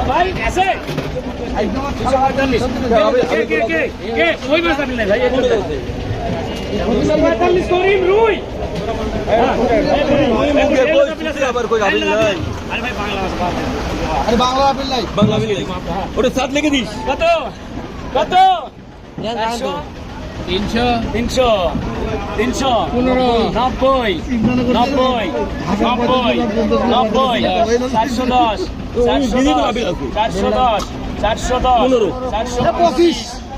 ভাই আছে 245 কে ওই মাছ আপনি নাই ভাই 245 করিম রুই আবার কই আবিল নাই আরে ভাই বাংলা মাছ আরে বাংলা আবিল নাই বাংলা আবিল নাই ওটা 7 লিখে দিস কত কত 300 300 300 15 90 90 90 410 410 410 410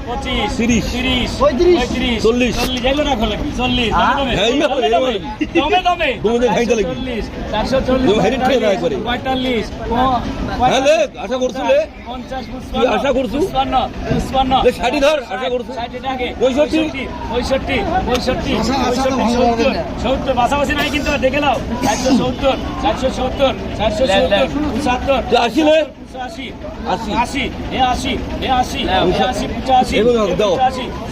25 30 35 40 যাইলো না খোলা 40 দমে দমে দমে খাইতে লাগি 40 হেরিট খেয়ে না একবারে 45 হ্যালে আশা করছলে 50 কি আশা করছু 55 লে 60 ধর আশা করছু 60 টাকা 65 70 পাশাপাশি নাই কিন্তু দেখে নাও 470 470 470 75 80 লে 80 80 80 85 দাও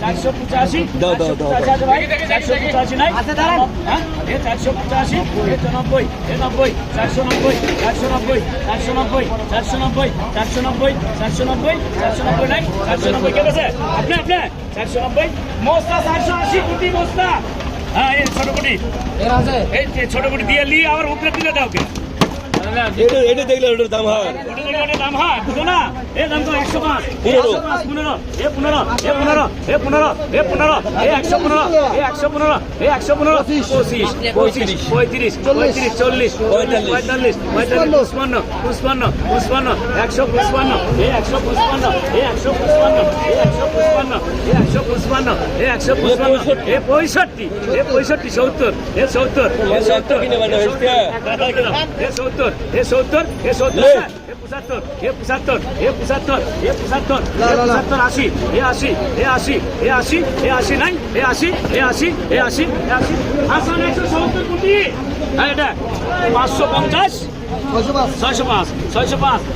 485 দাও 485 নাই আচ্ছা দাঁড়ান হ্যাঁ 485 90 90 490 490 490 490 490 490 490 নাই 490 কে বসে আপনি 490 মোস্তা 480 কোটি মোস্তা হ্যাঁ এই ছোট কোটি এর আছে এই ছোট কোটি দিয়ে লি আর উপরে দিলে দাও কে এটা দেখলে ওটার দাম হয় ওটার দাম হয় বুঝো না এর দাম তো 105 15 এ 15 এ 15 এ 15 এ 15 এ 115 এ 115 এ 115 25 25 35 40 45 55 55 155 এ 155 এ 155 এ 155 এ 155 এ 155 এ 65 এ 70 এ 70 এ 70 কিনে বানা হইছে এ 70 এ 70 এ 70 এ 75 এ 75 এ 75 এ 75 80 এ 80 এ 80 এ 80 এ 80 নাই এ 80 এ 80 এ 80 এ 80 হাসান 170 কোটি হ্যাঁ এটা 550 605 605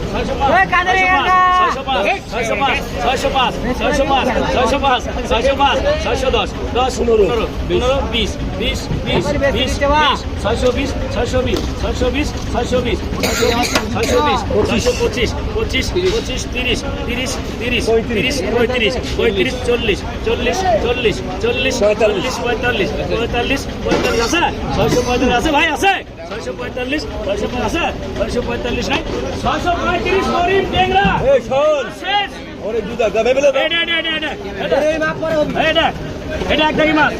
আছে ভাই আছে 645 645 645 নাই 635 গরিব টেংরা এই শোন শেষ ওরে জুতা গাবে বলে এটা এক দাগি মাছ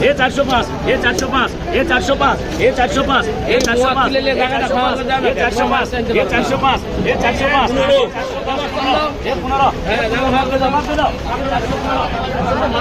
এ 405 এ 405 এ 405 এ 405 এ 405 এ 405 এ 405 এ 405 এ 405 এ 15 হ্যাঁ জামা দাও 40 45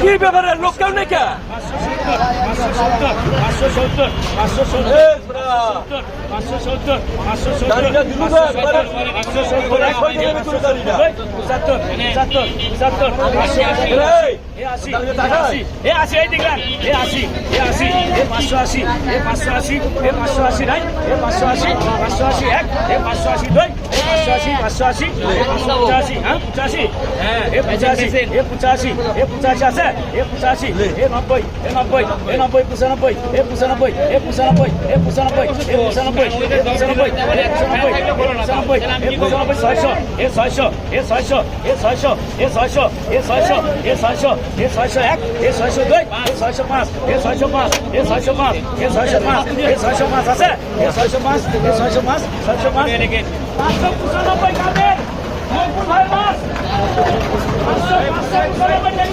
কি ব্যাপারে লোক কেউ নেই কে 595 কাদের ভাই মাছ